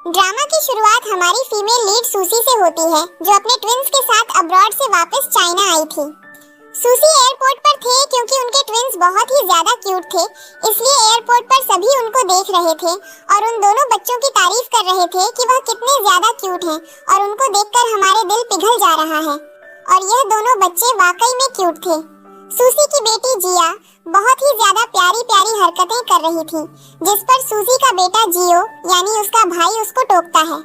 Drama की शुरुआत हमारी फीमेल लीड सूसी से होती है, जो अपने ट्विंस के साथ अब्रॉड से वापस चाइना आई थी। सूसी एयरपोर्ट पर थे क्योंकि उनके ट्विंस बहुत ही ज्यादा क्यूट थे, इसलिए एयरपोर्ट पर सभी उनको देख रहे थे और उन दोनों बच्चों की तारीफ कर रहे थे कि वह कितने ज्यादा क्यूट हैं और उनको देखकर हमारे दिल पिघल जा रहा है। और यह दोनों बच्चे वाकई में क्यूट थे। सूसी की बेटी जिया बहुत ही ज्यादा प्यारी प्यारी हरकतें कर रही थी, जिस पर सूसी का बेटा जियो यानी उसका भाई उसको टोकता है।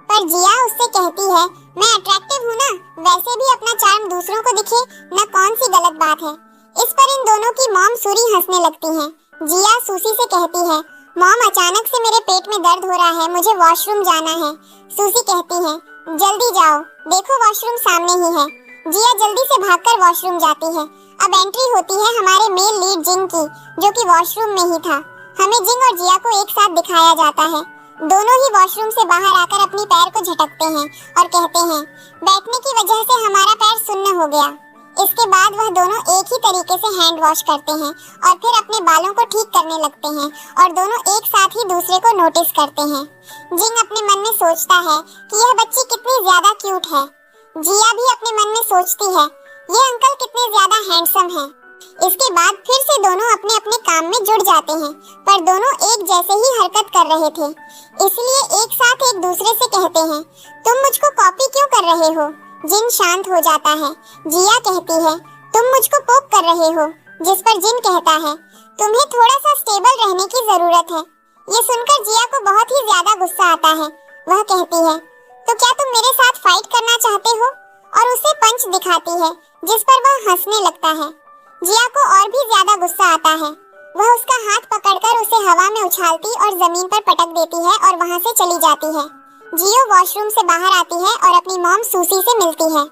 पर जिया उससे कहती है, मैं अट्रैक्टिव हूँ ना, वैसे भी अपना चार्म दूसरों को दिखे न कौन सी गलत बात है। इस पर इन दोनों की मॉम सूरी हंसने लगती है। जिया सूसी से कहती है, मॉम अचानक से मेरे पेट में दर्द हो रहा है, मुझे वॉशरूम जाना है। सूसी कहती है, जल्दी जाओ, देखो वॉशरूम सामने ही है। जिया जल्दी से भागकर वॉशरूम जाती है। अब एंट्री होती है हमारे मेल लीड जिंग की, जो कि वॉशरूम में ही था। हमें जिंग और जिया को एक साथ दिखाया जाता है। दोनों ही वॉशरूम से बाहर आकर अपनी पैर को झटकते हैं और कहते हैं, बैठने की वजह से हमारा पैर सुन्न हो गया। इसके बाद वह दोनों एक ही तरीके से हैंड वॉश करते हैं और फिर अपने बालों को ठीक करने लगते हैं और दोनों एक साथ ही दूसरे को नोटिस करते हैं। जिंग अपने मन में सोचता है कि यह बच्ची कितनी ज्यादा क्यूट है। जिया भी अपने मन में सोचती है, ये अंकल कितने ज्यादा हैंडसम हैं। इसके बाद फिर से दोनों अपने अपने काम में जुड़ जाते हैं, पर दोनों एक जैसे ही हरकत कर रहे थे, इसलिए एक साथ एक दूसरे से कहते हैं, तुम मुझको कॉपी क्यों कर रहे हो? जिन शांत हो जाता है। जिया कहती है, तुम मुझको पोक कर रहे हो, जिस पर जिन कहता है, तुम्हें थोड़ा सा स्टेबल रहने की जरूरत है। ये सुनकर जिया को बहुत ही ज्यादा गुस्सा आता है। वह कहती है, तो क्या तुम मेरे साथ फाइट करना चाहते हो? और उसे पंच दिखाती है, जिस पर वह हंसने लगता है। जिया को और भी ज्यादा गुस्सा आता है। वह उसका हाथ पकड़कर उसे हवा में उछालती और जमीन पर पटक देती है और वहां से चली जाती है। जियो वॉशरूम से बाहर आती है और अपनी मॉम सूसी से मिलती है।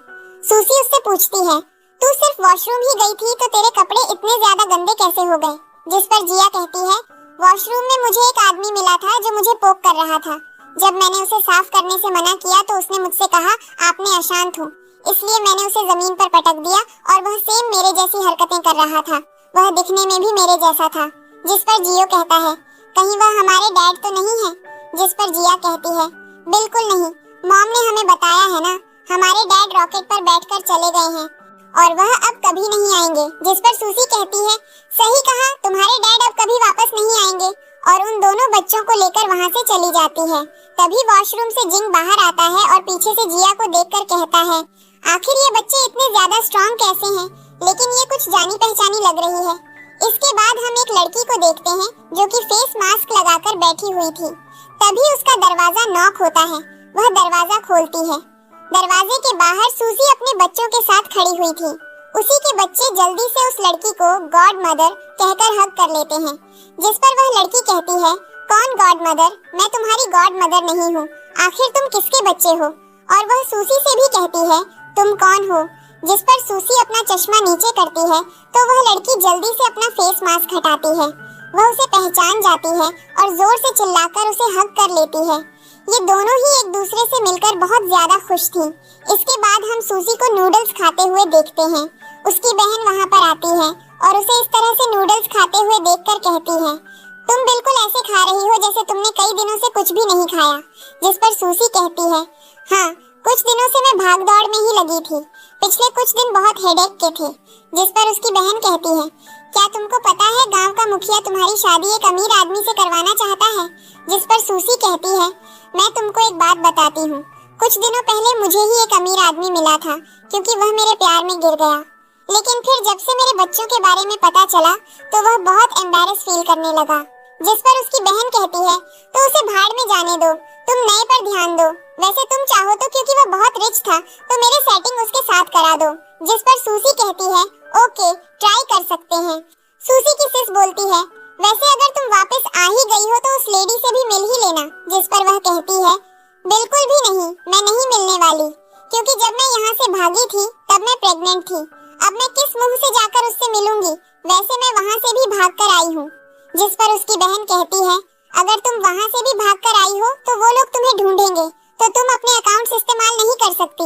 सूसी उससे पूछती है, तू सिर्फ वॉशरूम ही गई थी तो तेरे कपड़े इतने ज्यादा गंदे कैसे हो गए? जिस पर जिया कहती है, वॉशरूम में मुझे एक आदमी मिला था जो मुझे पोक कर रहा था। जब मैंने उसे साफ करने से मना किया तो उसने मुझसे कहा, आपने अशांत हो, इसलिए मैंने उसे जमीन पर पटक दिया और वह सेम मेरे जैसी हरकतें कर रहा था। वह दिखने में भी मेरे जैसा था। जिस पर जियो कहता है, कहीं वह हमारे डैड तो नहीं है? जिस पर जिया कहती है, बिल्कुल नहीं, मॉम ने हमें बताया है ना, हमारे डैड रॉकेट पर बैठकर चले गए हैं और वह अब कभी नहीं आएंगे। जिस पर सूसी कहती है, सही कहा, तुम्हारे डैड अब कभी वापस नहीं आएंगे। और उन दोनों बच्चों को लेकर वहां से चली जाती है। तभी वॉशरूम से जिंग बाहर आता है और पीछे से जिया को देखकर कहता है, आखिर ये बच्चे इतने ज्यादा स्ट्रॉन्ग कैसे हैं? लेकिन ये कुछ जानी पहचानी लग रही है। इसके बाद हम एक लड़की को देखते हैं जो कि फेस मास्क लगाकर बैठी हुई थी। तभी उसका दरवाजा नॉक होता है। वह दरवाजा खोलती है। दरवाजे के बाहर सूसी अपने बच्चों के साथ खड़ी हुई थी। उसी के बच्चे जल्दी से उस लड़की को गॉड मदर कहकर हग कर लेते हैं। जिस पर वह लड़की कहती है, कौन गॉड मदर? मैं तुम्हारी गॉड मदर नहीं हूँ, आखिर तुम किसके बच्चे हो? और वह सूसी से भी कहती है, तुम कौन हो? जिस पर सूसी अपना चश्मा नीचे करती है तो वह लड़की जल्दी से अपना फेस मास्क हटाती है। वह उसे पहचान जाती है और जोर से चिल्लाकर उसे हग कर लेती है। ये दोनों ही एक दूसरे से मिलकर बहुत ज्यादा खुश थी। इसके बाद हम सूसी को नूडल्स खाते हुए देखते हैं। उसकी बहन वहाँ पर आती है और उसे इस तरह से नूडल्स खाते हुए देखकर कहती है, तुम बिल्कुल ऐसे खा रही हो जैसे तुमने कई दिनों से कुछ भी नहीं खाया। जिस पर सूसी कहती है, हाँ, कुछ दिनों से मैं भाग दौड़ में ही लगी थी। पिछले कुछ दिन बहुत हेडेक के थे। जिस पर उसकी बहन कहती है, क्या तुमको पता है गांव का मुखिया तुम्हारी शादी एक अमीर आदमी से करवाना चाहता है? जिस पर सूसी कहती है, मैं तुमको एक बात बताती हूँ, कुछ दिनों पहले मुझे ही एक अमीर आदमी मिला था क्योंकि वह मेरे प्यार में गिर गया। लेकिन फिर जब से मेरे बच्चों के बारे में पता चला तो वह बहुत एम्बैरेस फील करने लगा। जिस पर उसकी बहन कहती है, तो उसे भाड़ में जाने दो, तुम नए पर ध्यान दो। वैसे तुम चाहो तो, क्योंकि वह बहुत रिच था, तो मेरे सेटिंग उसके साथ करा दो। जिस पर सूसी कहती है, ओके, ट्राई कर सकते हैं। सूसी की सिस बोलती है, वैसे अगर तुम वापस आ ही गई हो तो उस लेडी से भी मिल ही लेना। जिस पर वह कहती है, बिल्कुल भी नहीं, मैं नहीं मिलने वाली, क्योंकि जब मैं यहाँ से भागी थी तब मैं प्रेग्नेंट थी। अब मैं किस मुंह से जाकर उससे मिलूंगी? वैसे मैं वहाँ से भी भाग कर आई हूँ। जिस पर उसकी बहन कहती है, अगर तुम वहाँ से भी भाग कर आई हो तो वो लोग तुम्हें ढूंढेंगे, तो तुम अपने अकाउंट्स इस्तेमाल नहीं कर सकती।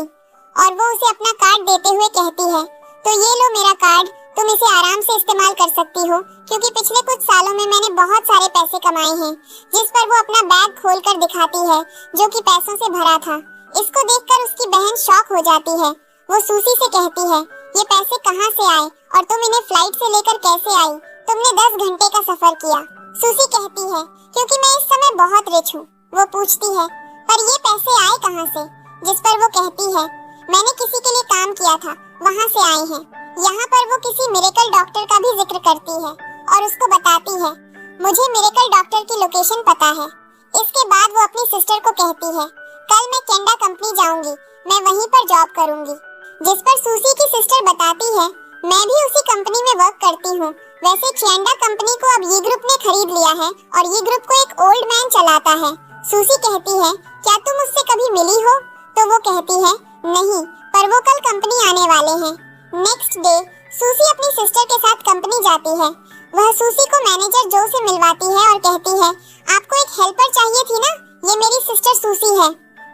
और वो उसे अपना कार्ड देते हुए कहती है, तो ये लो मेरा कार्ड, तुम इसे आराम से इस्तेमाल कर सकती हो क्योंकि पिछले कुछ सालों में मैंने बहुत सारे पैसे कमाए हैं। जिस पर वो अपना बैग खोलकर दिखाती है जो कि पैसों से भरा था। इसको देखकर उसकी बहन शॉक हो जाती है। वो सूसी से कहती है, ये पैसे कहाँ से आए और तुम इन्हें फ्लाइट से लेकर कैसे आई? तुमने 10 घंटे का सफर किया। सूसी कहती है, क्योंकि मैं इस समय बहुत रिच हूँ। वो पूछती है, पर ये पैसे आए कहाँ से? जिस पर वो कहती है, मैंने किसी के लिए काम किया था, वहाँ से आए हैं। यहाँ पर वो किसी मिरेकल डॉक्टर का भी जिक्र करती है और उसको बताती है, मुझे मिरेकल डॉक्टर की लोकेशन पता है। इसके बाद वो अपनी सिस्टर को कहती है, कल मैं कैनेडा कंपनी जाऊंगी, मैं वहीं पर जॉब करूंगी। जिस पर सूसी की सिस्टर बताती है, मैं भी उसी कंपनी में वर्क करती हूँ। वैसे कैनेडा कंपनी को अब ये ग्रुप ने खरीद लिया है और ये ग्रुप को एक ओल्ड मैन चलाता है। सूसी कहती है, क्या तुम उससे कभी मिली हो? तो वो कहती है, नहीं, पर वो कल कंपनी आने वाले हैं। नेक्स्ट डे सूसी अपनी सिस्टर के साथ कंपनी जाती है। वह सूसी को मैनेजर जो से मिलवाती है और कहती है, आपको एक हेल्पर चाहिए थी ना, ये मेरी सिस्टर सूसी है।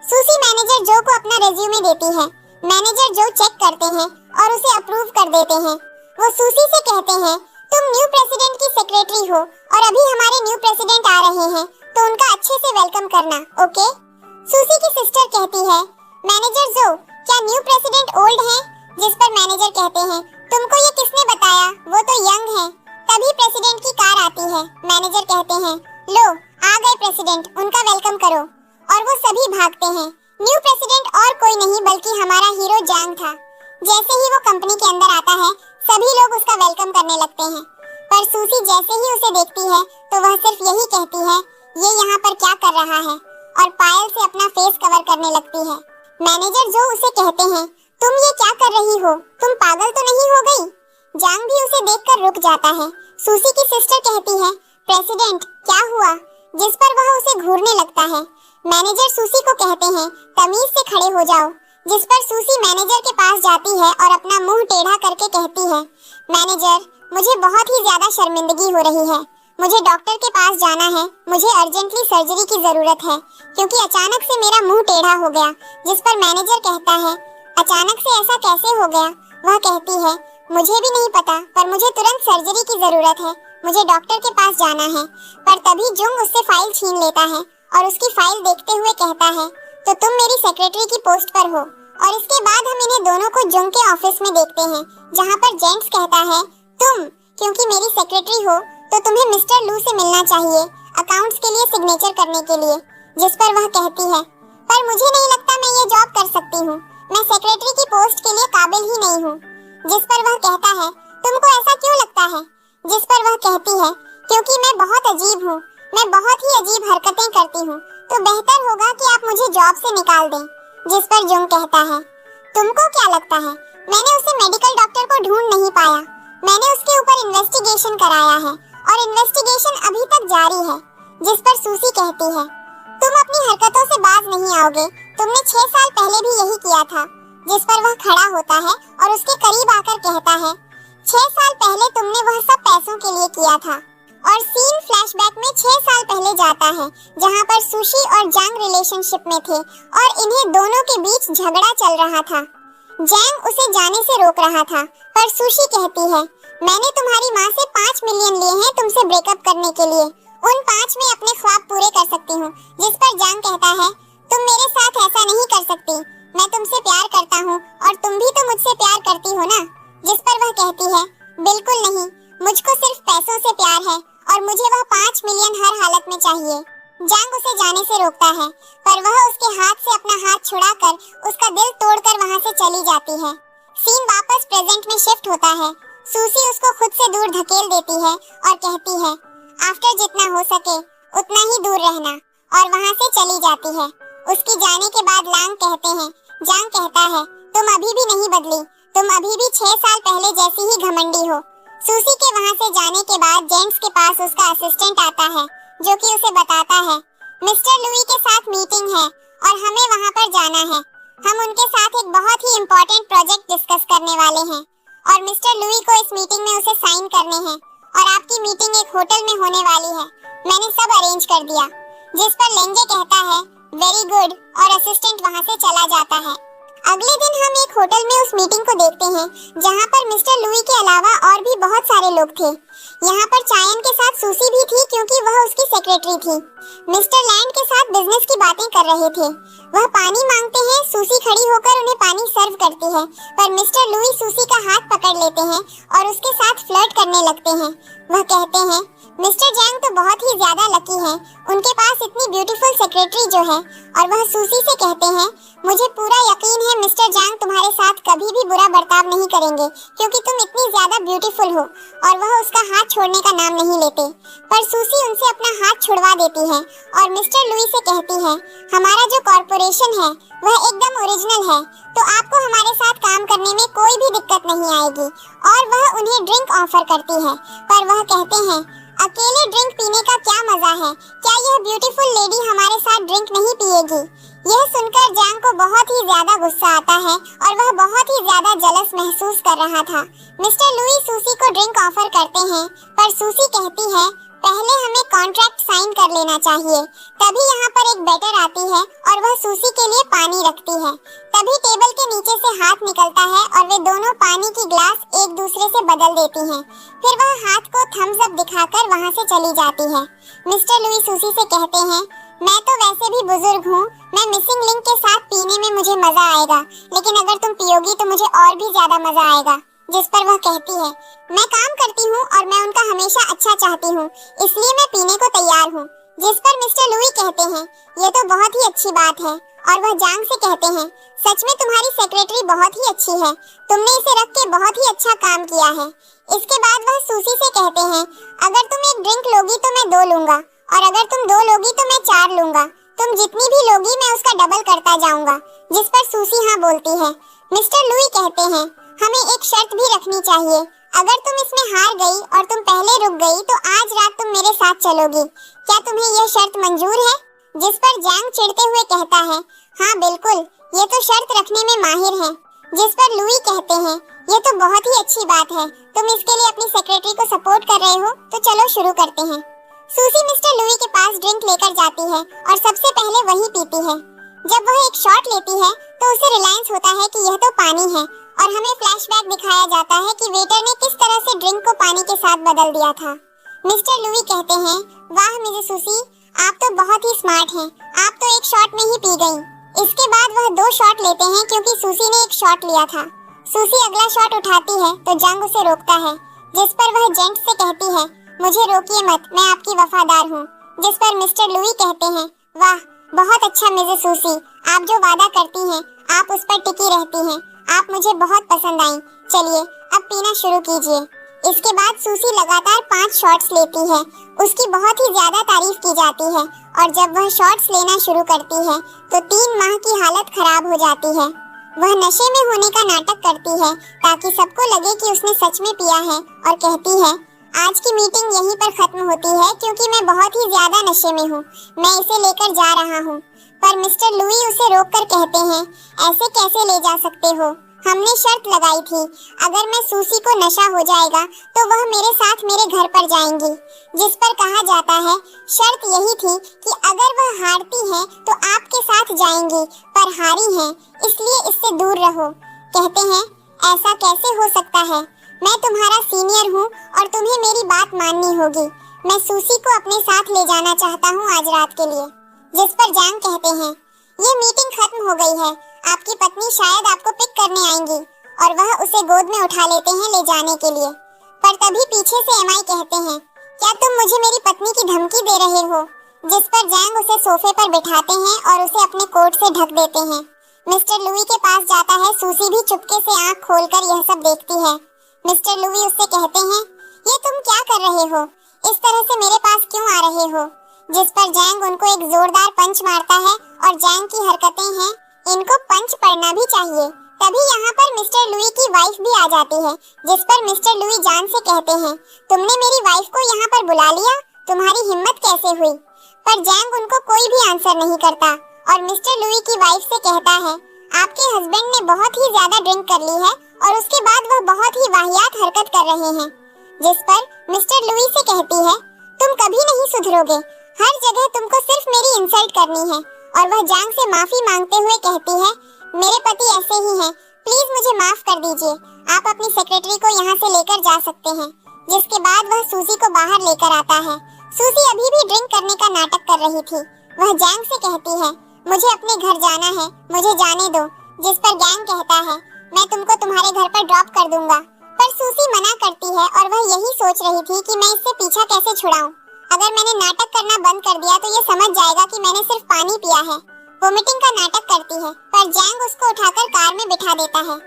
सूसी मैनेजर जो को अपना रेज्यूमे देती है। मैनेजर जो चेक करते हैं और उसे अप्रूव कर देते हैं। वो सूसी से कहते हैं, तुम न्यू प्रेसिडेंट की सेक्रेटरी हो और अभी हमारे न्यू प्रेसिडेंट आ रहे हैं, तो उनका अच्छे से वेलकम करना, ओके? सूसी की सिस्टर कहती है, मैनेजर जो, क्या न्यू प्रेसिडेंट ओल्ड है? जिस पर मैनेजर कहते हैं, तुमको ये किसने बताया? वो तो यंग है। तभी प्रेसिडेंट की कार आती है। मैनेजर कहते हैं, लो आ गए प्रेसिडेंट, उनका वेलकम करो। और वो सभी भागते हैं। न्यू प्रेसिडेंट और कोई नहीं बल्कि हमारा हीरो जैंग था। जैसे ही वो कंपनी के अंदर आता है, सभी लोग उसका वेलकम करने लगते हैं। पर सूसी जैसे ही उसे देखती है तो वह सिर्फ यही कहती है, ये यहाँ पर क्या कर रहा है, और पायल से अपना फेस कवर करने लगती है। मैनेजर जो उसे कहते हैं, तुम ये क्या कर रही हो? तुम पागल तो नहीं हो गई? जैंग भी उसे देखकर रुक जाता है। सूसी की सिस्टर कहती है, प्रेसिडेंट क्या हुआ? जिस पर वह उसे घूरने लगता है। मैनेजर सूसी को कहते हैं, तमीज से खड़े हो जाओ। जिस पर सूसी मैनेजर के पास जाती है और अपना मुंह टेढ़ा करके कहती है, मैनेजर मुझे बहुत ही ज्यादा शर्मिंदगी हो रही है, मुझे डॉक्टर के पास जाना है, मुझे अर्जेंटली सर्जरी की जरूरत है क्योंकि अचानक से मेरा मुंह टेढ़ा हो गया। जिस पर मैनेजर कहता है, अचानक से ऐसा कैसे हो गया? वह कहती है, मुझे भी नहीं पता, पर मुझे तुरंत सर्जरी की जरूरत है, मुझे डॉक्टर के पास जाना है। पर तभी जुंग उससे फाइल छीन लेता है और उसकी फाइल देखते हुए कहता है, तो तुम मेरी सेक्रेटरी की पोस्ट पर हो। और इसके बाद हम इन्हें दोनों को जुंग के ऑफिस में देखते हैं, जहाँ पर जेंट्स कहता है, तुम क्योंकि मेरी सेक्रेटरी हो तो तुम्हें मिस्टर लू से मिलना चाहिए अकाउंट्स के लिए सिग्नेचर करने के लिए। जिस पर वह कहती है, पर मुझे नहीं लगता मैं ये जॉब कर सकती हूँ, मैं सेक्रेटरी की पोस्ट के लिए काबिल ही नहीं हूँ। जिस पर वह कहता है, तुमको ऐसा क्यों लगता है? जिस पर वह कहती है, क्योंकि मैं बहुत अजीब हूँ, मैं बहुत ही अजीब हरकतें करती हूँ, तो बेहतर होगा कि आप मुझे जॉब से निकाल दें। जिस पर जुंग कहता है, तुमको क्या लगता है मैंने उसे मेडिकल डॉक्टर को ढूंढ नहीं पाया, मैंने उसके ऊपर इन्वेस्टिगेशन कराया है और इन्वेस्टिगेशन अभी तक जारी है। जिस पर सूसी कहती है, तुम अपनी हरकतों से बाज नहीं आओगे, तुमने 6 साल पहले भी यही किया था। जिस पर वह खड़ा होता है और उसके करीब आकर कहता है, 6 साल पहले तुमने वह सब पैसों के लिए किया था। और सीन फ्लैशबैक में 6 साल पहले जाता है, जहाँ पर सुशी और जैंग रिलेशनशिप में थे और इन्हें दोनों के बीच झगड़ा चल रहा था। जैंग उसे जाने से रोक रहा था, पर सुशी कहती है, मैंने तुम्हारी माँ से 5 मिलियन लिए हैं तुमसे ब्रेकअप करने के लिए, उन 5 में अपने ख्वाब पूरे कर सकती हूँ। जिस पर जैंग कहता है, तुम मेरे साथ ऐसा नहीं कर सकती, मैं तुमसे प्यार करता हूँ और तुम भी तो मुझसे प्यार करती हो ना। जिस पर वह कहती है, बिल्कुल नहीं, मुझको सिर्फ पैसों से प्यार है और मुझे वह 5 मिलियन हर हालत में चाहिए। जैंग उसे जाने से रोकता है, पर वह उसके हाथ से अपना हाथ छुड़ाकर उसका दिल तोड़कर वहाँ से चली जाती है। सीन वापस प्रेजेंट में शिफ्ट होता है। सूसी उसको खुद से दूर धकेल देती है और कहती है, आफ्टर जितना हो सके उतना ही दूर रहना, और वहाँ से चली जाती है। उसकी जाने के बाद लांग कहते हैं, जैंग कहता है, तुम अभी भी नहीं बदली, तुम अभी भी 6 साल पहले जैसी ही घमंडी हो। सूसी के वहाँ से जाने के बाद जेंट्स के पास उसका असिस्टेंट आता है, जो कि उसे बताता है, मिस्टर लुई के साथ मीटिंग है और हमें वहाँ पर जाना है। हम उनके साथ एक बहुत ही इम्पोर्टेंट प्रोजेक्ट डिस्कस करने वाले हैं और मिस्टर लुई को इस मीटिंग में उसे साइन करने हैं और आपकी मीटिंग एक होटल में होने वाली है, मैंने सब अरेंज कर दिया। जिस पर लेंजे कहता है, वेरी गुड, और असिस्टेंट वहाँ से चला जाता है। अगले दिन हम एक होटल में उस मीटिंग को देखते हैं जहाँ पर मिस्टर लुई के अलावा और भी बहुत सारे लोग थे। यहाँ पर चायन के साथ सूसी भी थी क्योंकि वह उसकी सेक्रेटरी थी। मिस्टर लैंड के साथ बिजनेस की बातें कर रहे थे। वह पानी मांगते हैं, सूसी खड़ी होकर उन्हें पानी सर्व करती है, पर मिस्टर लुई सूसी का हाथ पकड़ लेते हैं और उसके साथ फ्लर्ट करने लगते हैं। वह कहते हैं मिस्टर जैंग तो बहुत ही ज्यादा लकी हैं, उनके पास इतनी ब्यूटीफुल सेक्रेटरी जो है। और वह सूसी से कहते हैं मुझे पूरा यकीन है मिस्टर जैंग तुम्हारे साथ कभी भी बुरा बर्ताव नहीं करेंगे क्योंकि तुम इतनी ज्यादा ब्यूटीफुल हो। और वह उसका हाथ छोड़ने का नाम नहीं लेते, पर सूसी उनसे अपना हाथ छुड़वा देती है और मिस्टर लुई से कहती है हमारा जो कॉर्पोरेशन है वह एकदम ओरिजिनल है, तो आपको हमारे साथ काम करने में कोई भी दिक्कत नहीं आएगी। और वह उन्हें ड्रिंक ऑफर करती है, पर वह कहते हैं अकेले ड्रिंक पीने का क्या मजा है, क्या यह ब्यूटीफुल लेडी हमारे साथ ड्रिंक नहीं पिएगी। यह सुनकर जैंग को बहुत ही ज्यादा गुस्सा आता है और वह बहुत ही ज्यादा जलस महसूस कर रहा था। मिस्टर लुई सूसी को ड्रिंक ऑफर करते हैं, पर सूसी कहती है पहले हमें कॉन्ट्रैक्ट साइन कर लेना चाहिए। तभी यहाँ पर एक वेटर आती है और वह सूसी के लिए पानी रखती है। तभी टेबल के नीचे से हाथ निकलता है और वे दोनों पानी की ग्लास एक दूसरे से बदल देती हैं। फिर वह हाथ को थम्स अप दिखाकर वहाँ से चली जाती है। मिस्टर लुई सूसी से कहते हैं मैं तो वैसे भी बुजुर्ग हूँ, मैं मिसिंग लिंक के साथ पीने में मुझे मजा आएगा, लेकिन अगर तुम पियोगी तो मुझे और भी ज्यादा मजा आएगा। जिस पर वह कहती है मैं काम करती हूँ और मैं उनका हमेशा अच्छा चाहती हूँ, इसलिए मैं पीने को तैयार हूँ। जिस पर मिस्टर लुई कहते हैं ये तो बहुत ही अच्छी बात है। और वह जैंग से कहते हैं सच में तुम्हारी सेक्रेटरी बहुत ही अच्छी है, तुमने इसे रख के बहुत ही अच्छा काम किया है। इसके बाद वह सूसी से कहते हैं अगर तुम एक ड्रिंक लोगी तो मैं 2 लूंगा, और अगर तुम 2 लोगी तो मैं 4 लूंगा। तुम जितनी भी लोगी मैं उसका डबल करता जाऊंगा। जिस पर सूसी हाँ बोलती है। मिस्टर लुई कहते हैं हमें एक शर्त भी रखनी चाहिए, अगर तुम इसमें हार गई और तुम पहले रुक गई तो आज रात तुम मेरे साथ चलोगी, क्या तुम्हें यह शर्त मंजूर है। जिस पर जैंग चिढ़ते हुए कहता है हाँ बिल्कुल, ये तो शर्त रखने में माहिर है। जिस पर लुई कहते हैं ये तो बहुत ही अच्छी बात है, तुम इसके लिए अपनी सेक्रेटरी को सपोर्ट कर रहे हो, तो चलो शुरू करते हैं। सूसी मिस्टर लुई के पास ड्रिंक लेकर जाती है और सबसे पहले वही पीती है। जब वह एक शॉट लेती है तो उसे रियलाइज होता है कि यह तो पानी है और हमें फ्लैशबैक दिखाया जाता है कि वेटर ने किस तरह से ड्रिंक को पानी के साथ बदल दिया था। मिस्टर लुई कहते हैं वाह मिसेस सूसी, आप तो बहुत ही स्मार्ट हैं, आप तो एक शॉट में ही पी गईं। इसके बाद वह 2 शॉट लेते हैं क्योंकि सूसी ने एक शॉट लिया था। सूसी अगला शॉट उठाती है तो जंग उसे रोकता है, जिस पर वह जेंट से कहती है मुझे रोकिए मत, मैं आपकी वफादार हूँ। जिस पर मिस्टर लुई कहते हैं वाह बहुत अच्छा मिसेस सूसी, आप जो वादा करती हैं आप उस पर टिकी रहती हैं, आप मुझे बहुत पसंद आई। चलिए अब पीना शुरू कीजिए। इसके बाद सूसी लगातार 5 शॉट्स लेती है, उसकी बहुत ही ज्यादा तारीफ की जाती है और जब वह शॉट्स लेना शुरू करती है तो 3 माह की हालत खराब हो जाती है। वह नशे में होने का नाटक करती है ताकि सबको लगे कि उसने सच में पिया है और कहती है आज की मीटिंग यहीं पर खत्म होती है क्योंकि मैं बहुत ही ज्यादा नशे में हूँ, मैं इसे लेकर जा रहा हूँ। पर मिस्टर लुई उसे रोककर कहते हैं ऐसे कैसे ले जा सकते हो, हमने शर्त लगाई थी अगर मैं सूसी को नशा हो जाएगा तो वह मेरे साथ मेरे घर पर जाएंगी। जिस पर कहा जाता है शर्त यही थी कि अगर वह हारती है तो आपके साथ जाएंगी, पर हारी है इसलिए इससे दूर रहो। कहते हैं ऐसा कैसे हो सकता है, मैं तुम्हारा सीनियर हूँ और तुम्हें मेरी बात माननी होगी। मैं सूसी को अपने साथ ले जाना चाहता हूँ आज रात के लिए। जिस पर जैंग कहते हैं ये मीटिंग खत्म हो गई है, आपकी पत्नी शायद आपको पिक करने आएंगी, और वह उसे गोद में उठा लेते हैं ले जाने के लिए। पर तभी पीछे से एमआई कहते हैं क्या तुम मुझे मेरी पत्नी की धमकी दे रहे हो। जिस पर जैंग उसे सोफे पर बिठाते हैं और उसे अपने कोट से ढक देते हैं। मिस्टर लुई के पास जाता है, सूसी भी चुपके से आंख खोलकर यह सब देखती है। मिस्टर लुई उससे कहते हैं ये तुम क्या कर रहे हो, इस तरह से मेरे पास क्यों आ रहे हो। जिस पर जैंग उनको एक जोरदार पंच मारता है और जैंग की हरकतें हैं इनको पंच पड़ना भी चाहिए। तभी यहाँ पर मिस्टर लुई की वाइफ भी आ जाती है, जिस पर मिस्टर लुई जान से कहते हैं तुमने मेरी वाइफ को यहाँ पर बुला लिया, तुम्हारी हिम्मत कैसे हुई। पर जैंग उनको कोई भी आंसर नहीं करता और मिस्टर लुई की वाइफ से कहता है आपके हस्बैंड ने बहुत ही ज्यादा ड्रिंक कर ली है और उसके बाद वह बहुत ही वाहियात हरकत कर रहे हैं। जिस पर मिस्टर लुई से कहती है तुम कभी नहीं सुधरोगे, हर जगह तुमको सिर्फ मेरी इंसल्ट करनी है। और वह जैंग से माफी मांगते हुए कहती है मेरे पति ऐसे ही हैं, प्लीज मुझे माफ कर दीजिए। आप अपनी सेक्रेटरी को यहाँ से लेकर जा सकते हैं। जिसके बाद वह सूजी को बाहर लेकर आता है। सूजी अभी भी ड्रिंक करने का नाटक कर रही थी। वह जैंग से कहती है, मुझे अपने घर जाना है, मुझे जाने दो। जिस पर गैंग कहता है, मैं तुमको तुम्हारे घर पर ड्रॉप कर दूंगा। पर सूजी मना करती है और वह यही सोच रही थी कि मैं इससे पीछा कैसे छुड़ाऊं। अगर मैंने नाटक करना बंद कर दिया तो ये समझ जाएगा कि मैंने सिर्फ पानी पिया है। वोमिटिंग का नाटक करती है, पर जैंग उसको उठाकर कार में बिठा देता है।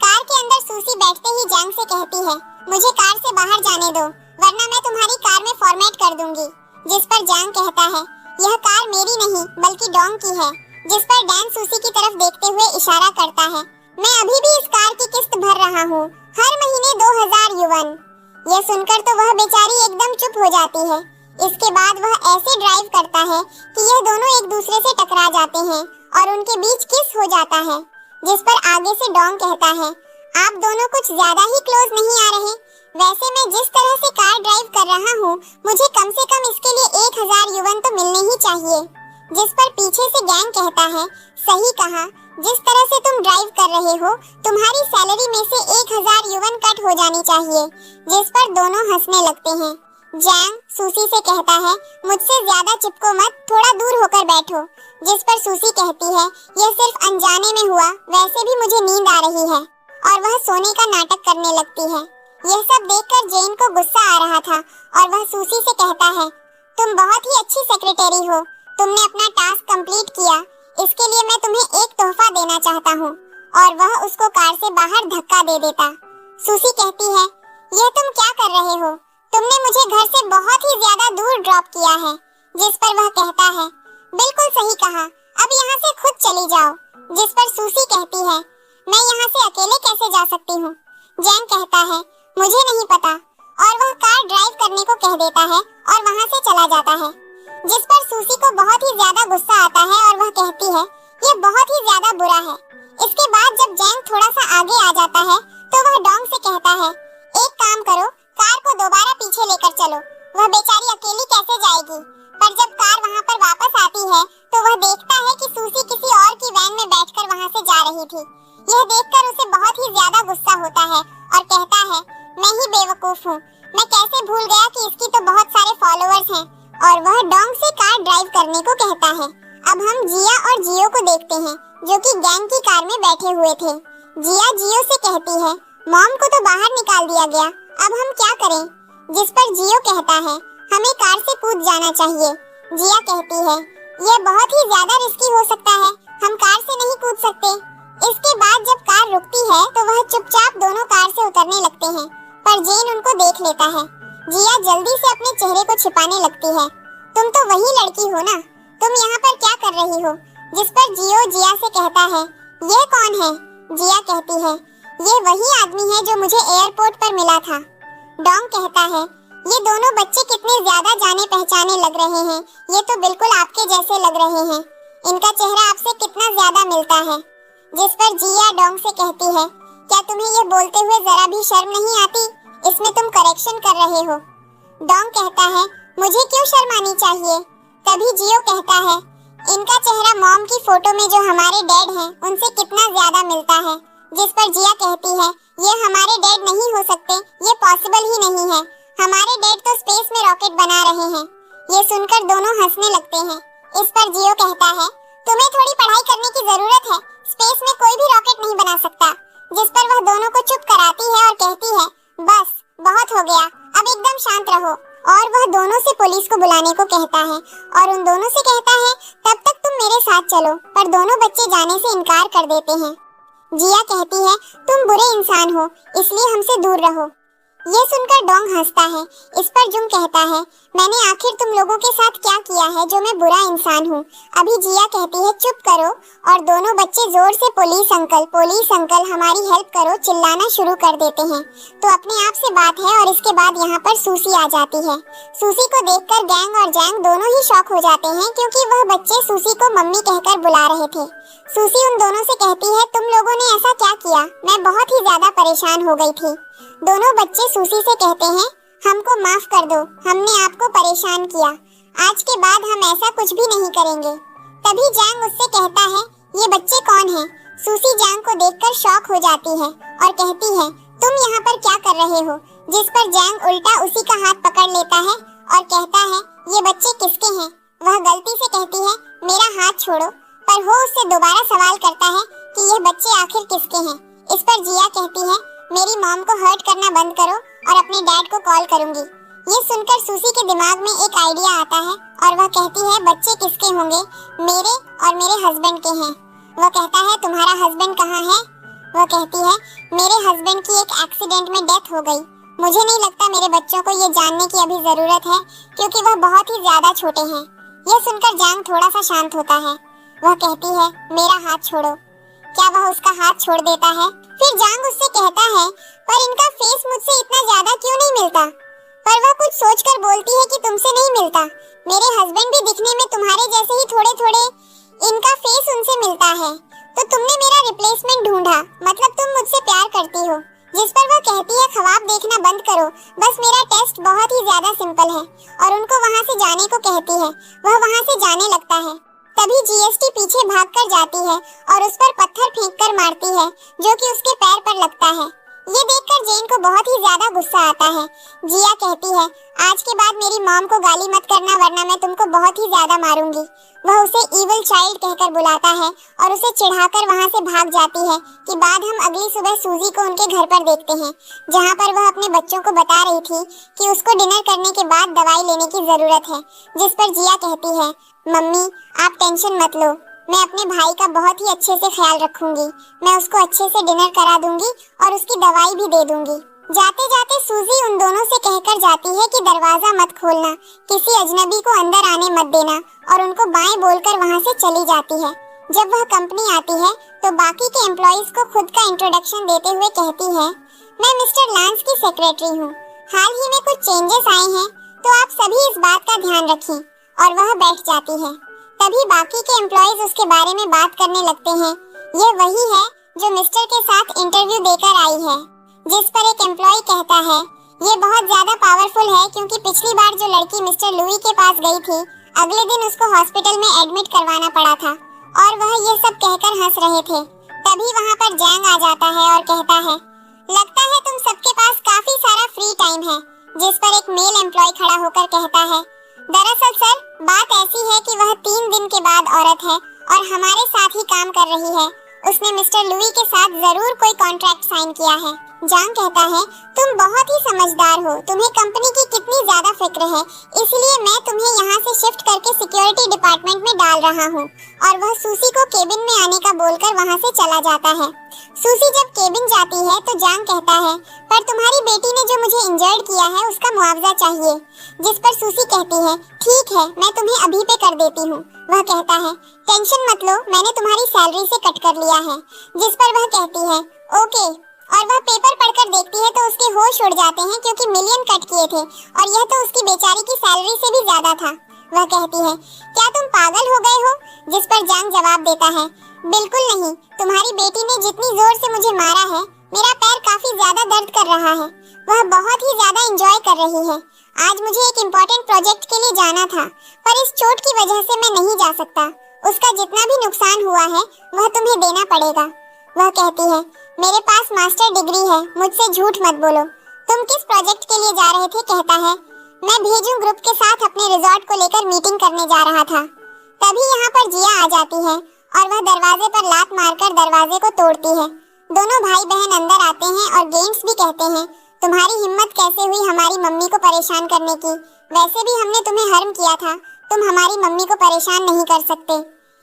कार के अंदर सूजी बैठते ही जैंग से कहती है, मुझे कार से बाहर जाने दो, वरना मैं तुम्हारी कार में फॉर्मेट कर दूंगी। जिस पर जैंग कहता है, यह कार मेरी नहीं बल्कि डॉग की है। जिस पर डैन सूजी की तरफ देखते हुए इशारा करता है, मैं अभी भी इस कार की किस्त भर रहा हूँ, हर महीने 2000 युवन। यह सुनकर तो वह बेचारी एकदम चुप हो जाती है। इसके बाद वह ऐसे ड्राइव करता है कि यह दोनों एक दूसरे से टकरा जाते हैं और उनके बीच किस हो जाता है। जिस पर आगे से डॉग कहता है, आप दोनों कुछ ज्यादा ही क्लोज नहीं आ रहे? वैसे मैं जिस तरह से कार ड्राइव कर रहा हूँ, मुझे कम से कम इसके लिए 1000 युवन तो मिलने ही चाहिए। जिस पर पीछे से गैंग कहता है, सही कहा, जिस तरह से तुम ड्राइव कर रहे हो, तुम्हारी सैलरी में से 1000 युवन कट हो जानी चाहिए। जिस पर दोनों हंसने लगते हैं। जैंग सूसी से कहता है, मुझसे ज्यादा चिपको मत, थोड़ा दूर होकर बैठो। जिस पर सूसी कहती है, यह सिर्फ अनजाने में हुआ, वैसे भी मुझे नींद आ रही है। और वह सोने का नाटक करने लगती है। यह सब देखकर जेन को गुस्सा आ रहा था और वह सूसी से कहता है, तुम बहुत ही अच्छी सेक्रेटरी हो, तुमने अपना टास्क कंप्लीट किया, इसके लिए मैं तुम्हें एक तोहफा देना चाहता हूँ। और वह उसको कार से बाहर धक्का दे देता। सूसी कहती है, यह तुम क्या कर रहे हो? तुमने मुझे घर से बहुत ही ज्यादा दूर ड्रॉप किया है। जिस पर वह कहता है, बिल्कुल सही कहा, अब यहाँ से खुद चली जाओ। जिस पर सूसी कहती है, मैं यहाँ से अकेले कैसे जा सकती हूँ? जैन कहता है, मुझे नहीं पता। और वह कार ड्राइव करने को कह देता है और वहाँ से चला जाता है। जिस पर सूसी को बहुत ही ज्यादा गुस्सा आता है और वह कहती है, ये बहुत ही ज्यादा बुरा है। इसके बाद जब जैन थोड़ा सा आगे आ जाता है तो वह डॉग से कहता है, एक काम करो, कार को दोबारा पीछे लेकर चलो, वह बेचारी अकेली कैसे जाएगी? पर जब कार वहाँ पर वापस आती है तो वह देखता है कि सूसी किसी और की वैन में बैठकर वहाँ से जा रही थी। यह देखकर उसे बहुत ही ज्यादा गुस्सा होता है और कहता है, मैं ही बेवकूफ हूँ, मैं कैसे भूल गया कि इसकी तो बहुत सारे फॉलोअर्स हैं। और वह डॉग से कार ड्राइव करने को कहता है। अब हम जिया और जियो को देखते हैं, जो कि गैंग की कार में बैठे हुए थे। जिया जियो से कहती है, मॉम को तो बाहर निकाल दिया गया, अब हम क्या करें? जिस पर जियो कहता है, हमें कार से कूद जाना चाहिए। जिया कहती है, यह बहुत ही ज्यादा रिस्की हो सकता है, हम कार से नहीं कूद सकते। इसके बाद जब कार रुकती है तो वह चुपचाप दोनों कार से उतरने लगते हैं, पर जेन उनको देख लेता है। जिया जल्दी से अपने चेहरे को छिपाने लगती है। तुम तो वही लड़की हो ना, तुम यहाँ पर क्या कर रही हो? जिस पर जियो जिया से कहता है, ये कौन है? जिया कहती है, ये वही आदमी है जो मुझे एयरपोर्ट पर मिला था। डॉग कहता है, ये दोनों बच्चे कितने ज्यादा जाने पहचाने लग रहे हैं, ये तो बिल्कुल आपके जैसे लग रहे हैं, इनका चेहरा आपसे कितना ज्यादा मिलता है। जिस पर जिया डॉग से कहती है, क्या तुम्हें ये बोलते हुए जरा भी शर्म नहीं आती? इसमें तुम करेक्शन कर रहे हो। डॉग कहता है, मुझे क्यों शर्म आनी चाहिए? तभी जियो कहता है, इनका चेहरा मॉम की फोटो में जो हमारे डैड हैं उनसे कितना ज्यादा मिलता है। जिस पर जिया कहती है, ये हमारे डैड नहीं हो सकते, ये पॉसिबल ही नहीं है, हमारे डैड तो स्पेस में रॉकेट बना रहे हैं। ये सुनकर दोनों हंसने लगते हैं। इस पर जियो कहता है, तुम्हें थोड़ी पढ़ाई करने की जरूरत है, स्पेस में कोई भी रॉकेट नहीं बना सकता। जिस पर वह दोनों को चुप कराती है और कहती है, बस बहुत हो गया, अब एकदम शांत रहो। और वह दोनों से पुलिस को बुलाने को कहता है और उन दोनों से कहता है, तब तक तुम मेरे साथ चलो। पर दोनों बच्चे जाने से इनकार कर देते हैं। जिया कहती है, तुम बुरे इंसान हो, इसलिए हमसे दूर रहो। ये सुनकर डोंग हंसता है। इस पर जुंग कहता है, मैंने आखिर तुम लोगों के साथ क्या किया है जो मैं बुरा इंसान हूँ? अभी जिया कहती है, चुप करो। और दोनों बच्चे जोर से पुलिस अंकल हमारी हेल्प करो चिल्लाना शुरू कर देते हैं। तो अपने आप से बात है और इसके बाद यहाँ पर सूसी आ जाती है। सूसी को देखकर गैंग और जैंग दोनों ही शॉक हो जाते हैं, क्योंकि वह बच्चे सूसी को मम्मी कहकर बुला रहे थे। सूसी उन दोनों से कहती है, तुम लोगों ने ऐसा क्या किया? मैं बहुत ही ज्यादा परेशान हो गई थी। दोनों बच्चे सूसी से कहते हैं, हमको माफ कर दो, हमने आपको परेशान किया, आज के बाद हम ऐसा कुछ भी नहीं करेंगे। तभी जैंग उससे कहता है, ये बच्चे कौन हैं? सूसी जैंग को देखकर शॉक हो जाती है और कहती है, तुम यहाँ पर क्या कर रहे हो? जिस पर जैंग उल्टा उसी का हाथ पकड़ लेता है और कहता है, ये बच्चे किसके हैं? वह गलती से कहती है, मेरा हाथ छोड़ो, पर वो उससे दोबारा सवाल करता है कि ये बच्चे आखिर किसके हैं। इस पर जिया कहती है, मेरी मॉम को हर्ट करना बंद करो और अपने डैड को कॉल करूंगी। ये सुनकर सूसी के दिमाग में एक आइडिया आता है और वह कहती है, बच्चे किसके होंगे? मेरे और मेरे हस्बैंड के हैं। वह कहता है, तुम्हारा हस्बैंड कहाँ है? वह कहती है, मेरे हस्बैंड की एक एक्सीडेंट में डेथ हो गई। मुझे नहीं लगता मेरे बच्चों को ये जानने की अभी जरूरत है, क्योंकि वह बहुत ही ज्यादा छोटे हैं। यह सुनकर जैंग थोड़ा सा शांत होता है। वह कहती है, मेरा हाथ छोड़ो। क्या वह उसका हाथ छोड़ देता है? फिर जैंग उससे कहता है, पर इनका फेस मुझसे इतना ज्यादा क्यों नहीं मिलता? पर वह कुछ सोचकर बोलती है कि तुमसे नहीं मिलता। मेरे हस्बैंड भी दिखने में तुम्हारे जैसे ही थोड़े थोड़े, इनका फेस उनसे मिलता है। तो तुमने मेरा रिप्लेसमेंट ढूंढा, मतलब तुम मुझसे प्यार करती हो। जिस पर वह कहती है, ख्वाब देखना बंद करो, बस मेरा टेस्ट बहुत ही ज्यादा सिंपल है। और उनको वहाँ से जाने को कहती है। वह वहाँ से जाने लगता है। तभी जीएसटी पीछे भागकर जाती है और उस पर पत्थर फेंककर मारती है, जो कि उसके पैर पर लगता है। ये देखकर जेन को बहुत ही ज्यादा गुस्सा आता है। जिया कहती है, आज के बाद मेरी मॉम को गाली मत करना, वरना मैं तुमको बहुत ही ज्यादा मारूंगी। वह उसे इविल चाइल्ड कहकर बुलाता है और उसे चिढ़ाकर वहाँ से भाग जाती है कि बाद हम अगली सुबह सूजी को उनके घर पर देखते हैं, जहाँ पर वह अपने बच्चों को बता रही थी कि उसको डिनर करने के बाद दवाई लेने की जरूरत है। जिस पर जिया कहती है, मम्मी आप टेंशन मत लो, मैं अपने भाई का बहुत ही अच्छे से ख्याल रखूंगी। मैं उसको अच्छे से डिनर करा दूंगी और उसकी दवाई भी दे दूंगी। जाते जाते सूजी उन दोनों से कहकर जाती है कि दरवाजा मत खोलना, किसी अजनबी को अंदर आने मत देना, और उनको बाएं बोलकर वहां से चली जाती है। जब वह कंपनी आती है तो बाकी के एम्प्लॉइज को खुद का इंट्रोडक्शन देते हुए कहती है, मैं मिस्टर लांस की सेक्रेटरी हूँ। हाल ही में कुछ चेंजेस आए हैं, तो आप सभी इस बात का ध्यान रखें। और वह बैठ जाती है। तभी बाकी के एम्प्लॉइज उसके बारे में बात करने लगते हैं। ये वही है जो मिस्टर के साथ इंटरव्यू देकर आई है। जिस पर एक एम्प्लॉय कहता है, ये बहुत ज्यादा पावरफुल है, क्योंकि पिछली बार जो लड़की मिस्टर लुई के पास गई थी, अगले दिन उसको हॉस्पिटल में एडमिट करवाना पड़ा था। और वह ये सब कहकर हंस रहे थे। तभी वहाँ पर जैंग आ जाता है और कहता है, लगता है तुम सबके पास काफी सारा फ्री टाइम है। जिस पर एक मेल एम्प्लॉय खड़ा होकर कहता है, दरअसल सर बात ऐसी है कि वह 3 दिन के बाद औरत है और हमारे साथ ही काम कर रही है। उसने मिस्टर लुई के साथ जरूर कोई कॉन्ट्रैक्ट साइन किया है। जैंग कहता है, तुम बहुत ही समझदार हो, तुम्हें कंपनी की कितनी ज्यादा फिक्र है, इसलिए मैं तुम्हें यहाँ से शिफ्ट करके सिक्योरिटी डिपार्टमेंट में डाल रहा हूँ। और वह सूसी को केबिन में आने का बोलकर वहाँ से चला जाता है। सूसी जब केबिन जाती है तो जैंग कहता है, पर तुम्हारी बेटी ने जो मुझे इंजर्ड किया है उसका मुआवजा चाहिए। जिस पर सूसी कहती है, ठीक है मैं तुम्हें अभी पे कर देती हूँ। वह कहता है, टेंशन मत लो, मैंने तुम्हारी सैलरी से कट कर लिया है। जिस पर वह कहती है, ओके। और वह पेपर पढ़कर देखती है तो उसके होश उड़ जाते हैं, क्योंकि मिलियन कट किए थे और यह तो उसकी बेचारी की सैलरी से भी ज्यादा था। वह कहती है, क्या तुम पागल हो गए हो? जिस पर जैंग जवाब देता है, बिल्कुल नहीं, तुम्हारी बेटी ने जितनी जोर से मुझे मारा है, मेरा पैर काफी ज्यादा दर्द कर रहा है। वह बहुत ही ज्यादा एंजॉय कर रही है। आज मुझे एक इम्पोर्टेंट प्रोजेक्ट के लिए जाना था, पर इस चोट की वजह से मैं नहीं जा सकता। उसका जितना भी नुकसान हुआ है वह तुम्हें देना पड़ेगा। वह कहती है, मेरे पास मास्टर डिग्री है, मुझसे झूठ मत बोलो। तुम किस प्रोजेक्ट के लिए जा रहे थे? कहता है, मैं भेजू ग्रुप के साथ अपने रिजॉर्ट को लेकर मीटिंग करने जा रहा था। तभी यहाँ पर जिया आ जाती है और वह दरवाजे पर लात मारकर दरवाजे को तोड़ती है। दोनों भाई बहन अंदर आते हैं और गेम्स भी कहते हैं, तुम्हारी हिम्मत कैसे हुई हमारी मम्मी को परेशान करने की? वैसे भी हमने तुम्हें हर्म किया था, तुम हमारी मम्मी को परेशान नहीं कर सकते।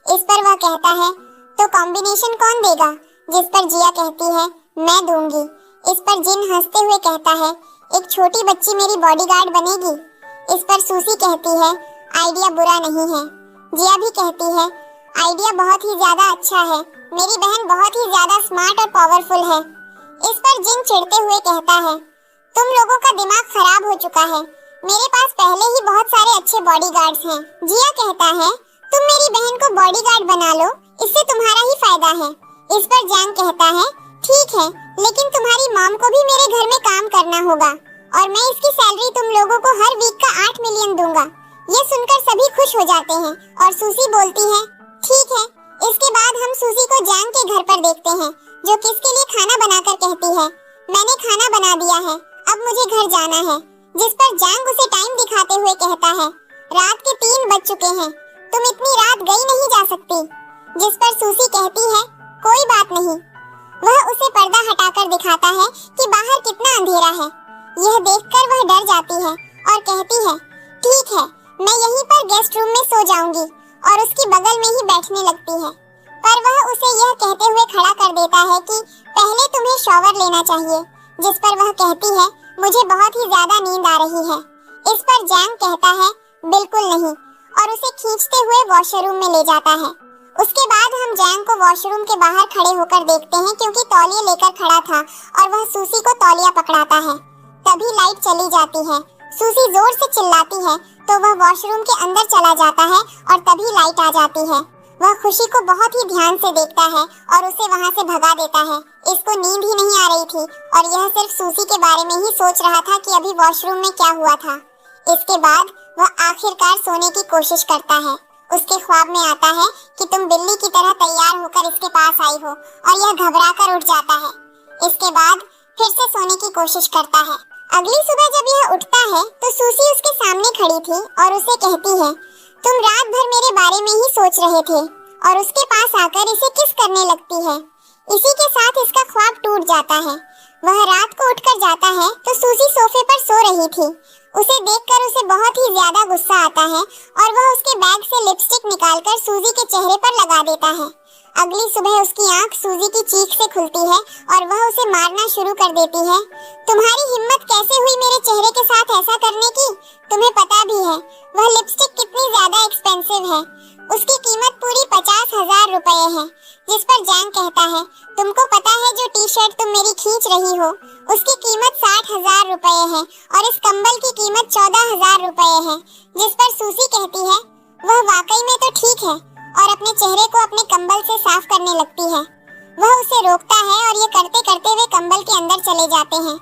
इस पर वह कहता है, तो कॉम्बिनेशन कौन देगा? जिस पर जिया कहती है, मैं दूंगी। इस पर जिन हंसते हुए कहता है, एक छोटी बच्ची मेरी बॉडीगार्ड बनेगी। इस पर सूसी कहती है, आइडिया बुरा नहीं है। जिया भी कहती है, आइडिया बहुत ही ज्यादा अच्छा है, मेरी बहन बहुत ही ज्यादा स्मार्ट और पावरफुल है। इस पर जिन चिढ़ते हुए कहता है, तुम लोगों का दिमाग खराब हो चुका है, मेरे पास पहले ही बहुत सारे अच्छे बॉडीगार्ड्स हैं। जिया कहता है, तुम मेरी बहन को बॉडीगार्ड बना लो, इससे तुम्हारा ही फायदा है। इस पर जैंग कहता है, ठीक है, लेकिन तुम्हारी मॉम को भी मेरे घर में काम करना होगा और मैं इसकी सैलरी तुम लोगों को हर वीक का 8 मिलियन दूंगा। ये सुनकर सभी खुश हो जाते हैं और सूसी बोलती है, ठीक है। इसके बाद हम सूसी को को जैंग के घर पर देखते हैं, जो किसके लिए खाना बनाकर कहती है, मैंने खाना बना दिया है, अब मुझे घर जाना है। जिस पर जैंग उसे टाइम दिखाते हुए कहता है, रात के 3 बज चुके हैं, तुम इतनी रात गई नहीं जा सकती। जिस पर सूसी कहती है, कोई बात नहीं। वह उसे पर्दा हटाकर दिखाता है कि बाहर कितना अंधेरा है। यह देखकर वह डर जाती है और कहती है, ठीक है, मैं यहीं पर गेस्ट रूम में सो जाऊंगी, और उसकी बगल में ही बैठने लगती है। पर वह उसे यह कहते हुए खड़ा कर देता है कि पहले तुम्हें शॉवर लेना चाहिए। जिस पर वह कहती है, मुझे बहुत ही ज्यादा नींद आ रही है। इस पर जैंग कहता है, बिल्कुल नहीं, और उसे खींचते हुए वॉशरूम में ले जाता है। उसके बाद हम जैंग को वॉशरूम के बाहर खड़े होकर देखते हैं, क्योंकि तौलिया लेकर खड़ा था और वह सूसी को तौलिया पकड़ाता है। तभी लाइट चली जाती है। सूसी जोर से चिल्लाती है तो वह वॉशरूम के अंदर चला जाता है और तभी लाइट आ जाती है। वह खुशी को बहुत ही ध्यान से देखता है और उसे वहां से भगा देता है। इसको नींद ही नहीं आ रही थी और यह सिर्फ सूसी के बारे में ही सोच रहा था कि अभी वॉशरूम में क्या हुआ था। इसके बाद वह आखिरकार सोने की कोशिश करता है। उसके ख्वाब में आता है कि तुम बिल्ली की तरह तैयार होकर इसके पास आई हो, और यह घबराकर उठ जाता है। इसके बाद फिर से सोने की कोशिश करता है। अगली सुबह जब यह उठता है तो सूसी उसके सामने खड़ी थी और उसे कहती है, तुम रात भर मेरे बारे में ही सोच रहे थे, और उसके पास आकर इसे किस करने लगती है। इसी के साथ इसका ख्वाब टूट जाता है। वह रात को उठकर जाता है तो सूसी सोफे पर सो रही थी। उसे देखकर उसे बहुत ही ज्यादा गुस्सा आता है और वह उसके बैग से लिपस्टिक निकालकर सूजी के चेहरे पर लगा देता है। अगली सुबह उसकी आंख सूजी की चीख से खुलती है और वह उसे मारना शुरू कर देती है। तुम्हारी हिम्मत कैसे हुई मेरे चेहरे के साथ ऐसा करने की? तुम्हें पता भी है वह लिपस्टिक कितनी ज्यादा एक्सपेंसिव है। उसकी कीमत पूरी 50,000 रुपए है। जिस पर जैंग कहता है, तुमको पता है जो टी शर्ट तुम मेरी खींच रही हो उसकी कीमत 60,000 रुपए है और इस कंबल की कीमत 14,000 रुपए है। जिस पर सूसी कहती है, वह वाकई में तो ठीक है, और अपने चेहरे को अपने कंबल से साफ करने लगती है। वह उसे रोकता है और ये करते करते वे कंबल के अंदर चले जाते हैं।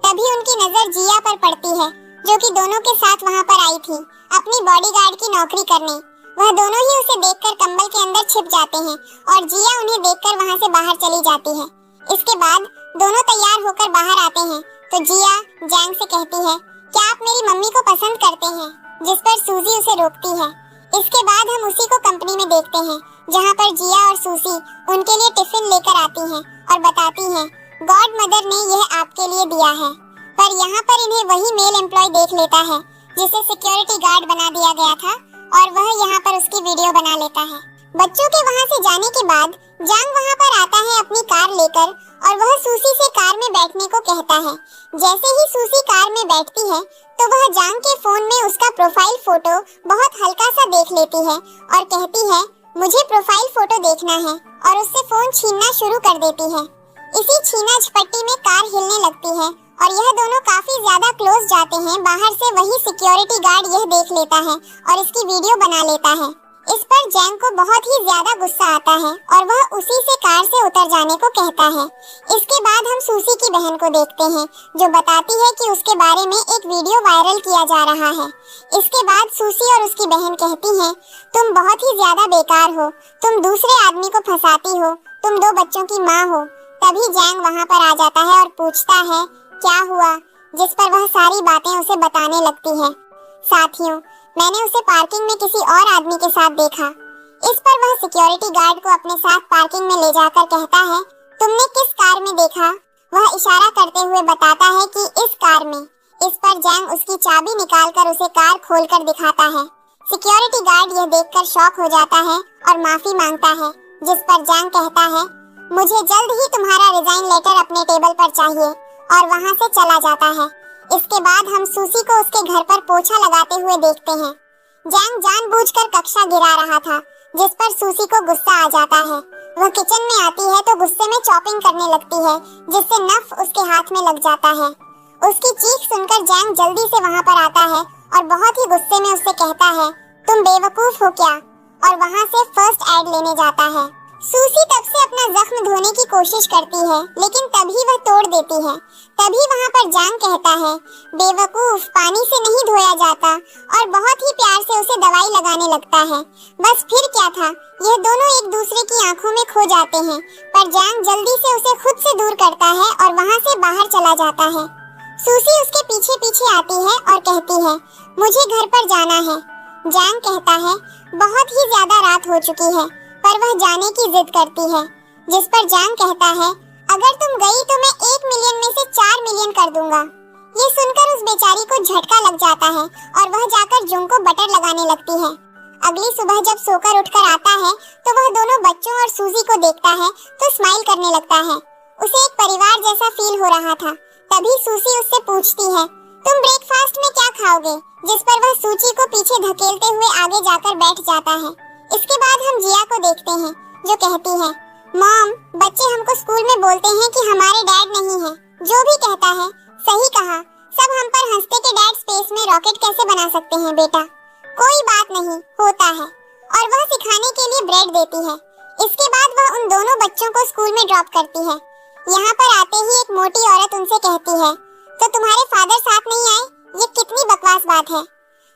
तभी उनकी नजर जिया पर पड़ती है, जो कि दोनों के साथ वहां पर आई थी अपनी बॉडीगार्ड की नौकरी करने। वह दोनों ही उसे देखकर कंबल के अंदर छिप जाते हैं और जिया उन्हें देखकर वहां से बाहर चली जाती है। इसके बाद दोनों तैयार होकर बाहर आते हैं तो जिया जैंग से कहती है, क्या आप मेरी मम्मी को पसंद करते हैं? जिस पर सूजी उसे रोकती है। इसके बाद हम उसी को कंपनी में देखते हैं, जहाँ पर जिया और सूसी उनके लिए टिफिन लेकर आती हैं और बताती हैं, गॉड मदर ने यह आपके लिए दिया है। पर यहाँ पर इन्हें वही मेल एम्प्लॉय देख लेता है जिसे सिक्योरिटी गार्ड बना दिया गया था, और वह यहाँ पर उसकी वीडियो बना लेता है। बच्चों के वहाँ से जाने के बाद जैंग वहाँ पर आता है अपनी कार लेकर, और वह सूसी से कार में बैठने को कहता है। जैसे ही सूसी कार में बैठती है तो वह जैंग के फोन में उसका प्रोफाइल फोटो बहुत हल्का सा देख लेती है और कहती है, मुझे प्रोफाइल फोटो देखना है, और उससे फोन छीनना शुरू कर देती है। इसी छीना झपट्टी में कार हिलने लगती है और यह दोनों काफी ज्यादा क्लोज जाते हैं। बाहर से वही सिक्योरिटी गार्ड यह देख लेता है और इसकी वीडियो बना लेता है। इस पर जैंग को बहुत ही ज्यादा गुस्सा आता है और वह उसी से कार से उतर जाने को कहता है। इसके बाद हम सूसी की बहन को देखते हैं, जो बताती है कि उसके बारे में एक वीडियो वायरल किया जा रहा है। इसके बाद सूसी और उसकी बहन कहती हैं, तुम बहुत ही ज्यादा बेकार हो, तुम दूसरे आदमी को फंसाती हो, तुम 2 बच्चों की माँ हो। तभी जैंग वहाँ पर आ जाता है और पूछता है, क्या हुआ? जिस पर वह सारी बातें उसे बताने लगती है। साथियों, मैंने उसे पार्किंग में किसी और आदमी के साथ देखा। इस पर वह सिक्योरिटी गार्ड को अपने साथ पार्किंग में ले जाकर कहता है, तुमने किस कार में देखा? वह इशारा करते हुए बताता है कि इस कार में। इस पर जैंग उसकी चाबी निकालकर उसे कार खोलकर दिखाता है। सिक्योरिटी गार्ड यह देखकर शॉक हो जाता है और माफी मांगता है। जिस पर जैंग कहता है, मुझे जल्द ही तुम्हारा रिजाइन लेटर अपने टेबल पर चाहिए, और वहाँ से चला जाता है। इसके बाद हम सूसी को उसके घर पर पोछा लगाते हुए देखते हैं। जैंग जानबूझकर कक्षा गिरा रहा था, जिस पर सूसी को गुस्सा आ जाता है। वह किचन में आती है तो गुस्से में चॉपिंग करने लगती है, जिससे नफ उसके हाथ में लग जाता है। उसकी चीख सुनकर जैंग जल्दी से वहाँ पर आता है और बहुत ही गुस्से में उससे कहता है, तुम बेवकूफ हो क्या? और वहाँ से फर्स्ट एड लेने जाता है। सूसी तब से अपना जख्म धोने की कोशिश करती है, लेकिन तभी वह तोड़ देती है। तभी वहाँ पर जैंग कहता है, बेवकूफ, पानी से नहीं धोया जाता, और बहुत ही प्यार से उसे दवाई लगाने लगता है। बस फिर क्या था, यह दोनों एक दूसरे की आंखों में खो जाते हैं, पर जैंग जल्दी से उसे खुद से दूर करता है और वहाँ से बाहर चला जाता है। सूसी उसके पीछे पीछे आती है और कहती है, मुझे घर पर जाना है। जैंग कहता है, बहुत ही ज्यादा रात हो चुकी है, पर वह जाने की जिद करती है, जिस पर जैंग कहता है, अगर तुम गई तो मैं 1 मिलियन में से 4 मिलियन कर दूंगा। ये सुनकर उस बेचारी को झटका लग जाता है और वह जाकर जुंग को बटर लगाने लगती है। अगली सुबह जब सोकर उठकर आता है तो वह दोनों बच्चों और सूजी को देखता है तो स्माइल करने लगता है। उसे एक परिवार जैसा फील हो रहा था। तभी सूजी उससे पूछती है, तुम ब्रेकफास्ट में क्या खाओगे? जिस पर वह सूची को पीछे धकेलते हुए आगे जाकर बैठ जाता है। इसके बाद हम जिया को देखते हैं जो कहती है, मॉम, बच्चे हमको स्कूल में बोलते हैं कि हमारे डैड नहीं है। जो भी कहता है सही कहा, सब हम पर हंसते के डैड स्पेस में रॉकेट कैसे बना सकते हैं बेटा। कोई बात नहीं, होता है। और वह सिखाने के लिए ब्रेड देती है। इसके बाद वह उन दोनों बच्चों को स्कूल में ड्रॉप करती है। यहाँ पर आते ही एक मोटी औरत उनसे कहती है, तो तुम्हारे फादर साथ नहीं आए? ये कितनी बकवास बात है।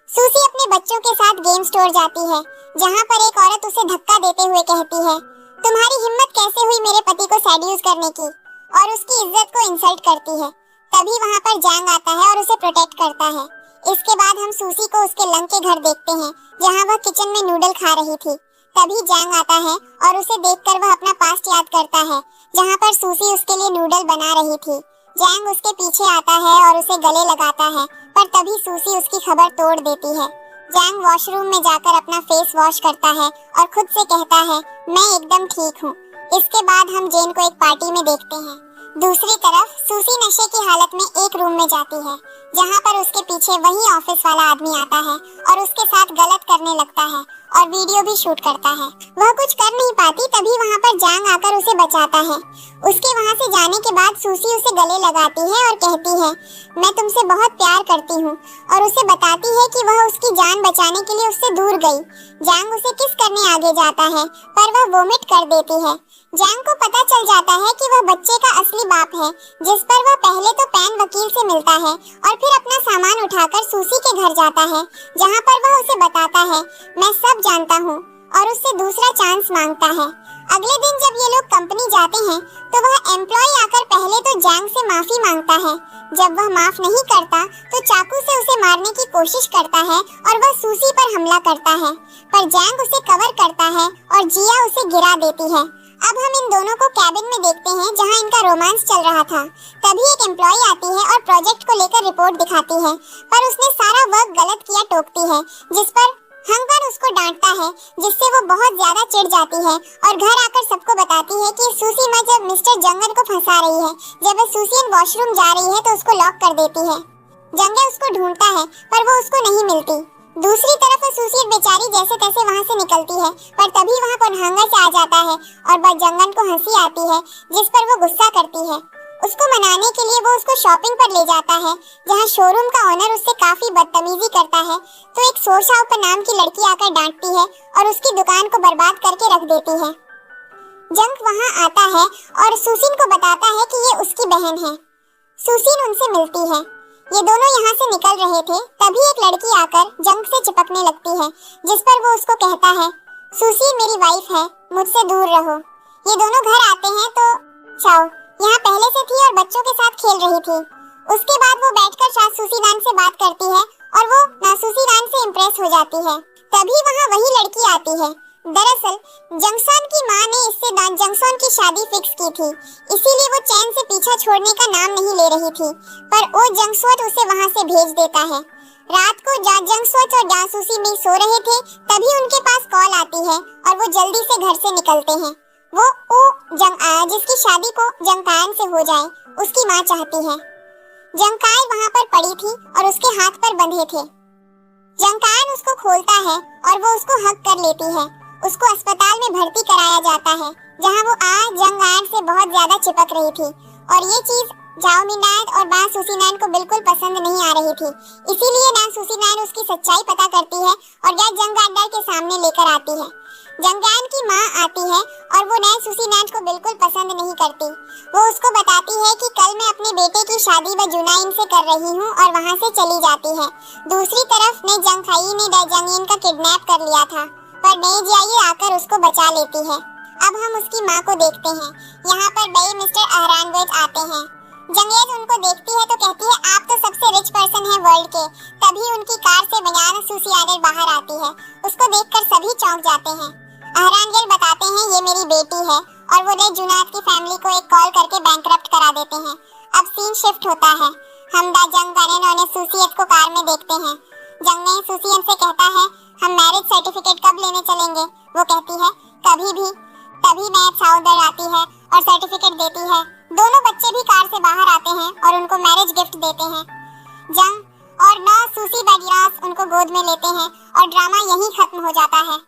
सूसी अपने बच्चों के साथ गेम स्टोर जाती है, जहाँ पर एक औरत उसे धक्का देते हुए कहती है, तुम्हारी हिम्मत कैसे हुई मेरे पति को सेड्यूस करने की, और उसकी इज्जत को इंसल्ट करती है। तभी वहाँ पर जैंग आता है और उसे प्रोटेक्ट करता है। इसके बाद हम सूसी को उसके लंग के घर देखते हैं, जहाँ वह किचन में नूडल खा रही थी। तभी जैंग आता है और उसे देखकर वह अपना पास्ट याद करता है, जहाँ पर सूसी उसके लिए नूडल बना रही थी। जैंग उसके पीछे आता है और उसे गले लगाता है, पर तभी सूसी उसकी खबर तोड़ देती है। जैंग वॉशरूम में जाकर अपना फेस वॉश करता है और खुद से कहता है, मैं एकदम ठीक हूँ। इसके बाद हम जेन को एक पार्टी में देखते हैं। दूसरी तरफ सूसी नशे की हालत में एक रूम में जाती है, जहाँ पर उसके पीछे वही ऑफिस वाला आदमी आता है और उसके साथ गलत करने लगता है और वीडियो भी शूट करता है। वह कुछ कर नहीं पाती, तभी वहाँ पर जैंग आकर उसे बचाता है। उसके वहाँ से जाने के बाद सूसी उसे गले लगाती है और कहती है, मैं तुमसे बहुत प्यार करती हूँ, और उसे बताती है कि वह उसकी जान बचाने के लिए उससे दूर गई। जैंग उसे किस करने आगे जाता है, पर वह वोमिट कर देती है। जैंग को पता चल जाता है कि वह बच्चे का असली बाप है, जिस पर वह पहले तो पैन वकील से मिलता है और फिर अपना सामान उठाकर सूसी के घर जाता है, जहाँ पर वह उसे बताता है, मैं सब जानता हूँ, और उससे दूसरा चांस मांगता है। अगले दिन जब ये लोग कंपनी जाते हैं तो वह एम्प्लॉय आकर पहले तो जैंग से माफी मांगता है। जब वह माफ नहीं करता तो चाकू से उसे मारने की कोशिश करता है और वह सूसी पर हमला करता है, पर जैंग उसे कवर करता है और जिया उसे गिरा देती है। अब हम इन दोनों को कैबिन में देखते हैं, जहां इनका रोमांस चल रहा था। तभी एक एम्प्लॉय आती है और प्रोजेक्ट को लेकर रिपोर्ट दिखाती है, पर उसने सारा वर्क गलत किया टोकती है, जिस पर हंगर उसको डांटता है, जिससे वो बहुत ज्यादा चिढ़ जाती है और घर आकर सबको बताती है कि सूसी माँ जब मिस्टर जंगल को फंसा रही है। जब वह सूसी वॉशरूम जा रही है तो उसको लॉक कर देती है। जंगल उसको ढूंढता है, पर वो उसको नहीं मिलती। दूसरी तरफ सूसी बेचारी जैसे तैसे वहाँ से निकलती है, पर तभी वहाँ पर हंगर से आ जाता है और वह जंगल को हंसी आती है, जिस पर वो गुस्सा करती है। उसको मनाने के लिए वो उसको शॉपिंग पर ले जाता है, जहाँ शोरूम का ओनर उससे काफी बदतमीजी करता है। तो एक सोशाओपर नाम की लड़की आकर डांटती है और उसकी दुकान को बर्बाद करके रख देती है। जंग वहाँ आता है और सूसिन को बताता है कि ये उसकी बहन है। सूसिन उनसे मिलती है। ये दोनों यहाँ से निकल रहे थे, तभी एक लड़की आकर जंग से चिपकने लगती है, जिस पर वो उसको कहता है, सूसी मेरी वाइफ है, मुझसे दूर रहो। ये दोनों घर आते हैं तो चाओ यहाँ पहले से थी और बच्चों के साथ खेल रही थी। उसके बाद वो बैठकर नासूसी नान से बात करती है और वो नासूसी नान से इम्प्रेस हो जाती है। तभी वहाँ वही लड़की आती है। दरअसल जंगसॉन की माँ ने इससे जंगसॉन की शादी फिक्स की थी, इसीलिए वो चैन से पीछा छोड़ने का नाम नहीं ले रही थी, पर वो जंगसॉन उसे वहाँ से भेज देता है। रात को जंगसॉन और जासूसी में सो रहे थे, तभी उनके पास कॉल आती है और वो जल्दी से घर से निकलते हैं। वो जिसकी शादी को जंगकायन से हो जाए, उसकी माँ चाहती है। जंगकाय वहाँ पर पड़ी थी और उसके हाथ पर बंधे थे। जंगकायन उसको खोलता है और वो उसको हक कर लेती है। उसको अस्पताल में भर्ती कराया जाता है, जहाँ वो जंगकायन से बहुत ज्यादा चिपक रही थी, और ये चीज जाओ मिनान और बा सुसीनान को बिल्कुल पसंद नहीं आ रही थी। इसीलिए ना सुसीनान उसकी सच्चाई पता करती है और या जंगगांडर के सामने लेकर आती है। जंगगान की माँ आती है और वो नए सुसीनान को बिल्कुल पसंद नहीं करती। वो उसको बताती है कि कल मैं अपने बेटे की शादी व जुनाइन से कर रही हूँ और वहाँ से चली जाती है। दूसरी तरफ ने जंगखाई ने जंगइन का किडनैप कर लिया था, पर नेजियाई आकर उसको बचा लेती है। अब हम उसकी माँ को देखते हैं। यहाँ पर बड़े मिस्टर अहरानवेज आते हैं। जंगेज उनको देखती है तो कहती है, आप तो सबसे रिच पर्सन हैं वर्ल्ड के। तभी उनकी कार से बयान सूसी आदर बाहर आती है। उसको देखकर सभी चौंक जाते हैं। अहरानवेज बताते हैं, ये मेरी बेटी है, और वो रे जुनाद की फैमिली को एक कॉल करके बैंकरप्ट करा देते हैं। अब सीन शिफ्ट होता है। हमदा, जंग, गनेन और सूसीएत को कार में देखते हैं। जंग ने सूसीएत से कहता है, हम मैरिज सर्टिफिकेट कब लेने चलेंगे? वो कहती है, कभी भी। तभी मैं साउदर आती है और सर्टिफिकेट देती है। दोनों बच्चे भी कार से बाहर आते हैं और उनको मैरिज गिफ्ट देते हैं। जंग और सूसी बैगिरास उनको गोद में लेते हैं और ड्रामा यहीं खत्म हो जाता है।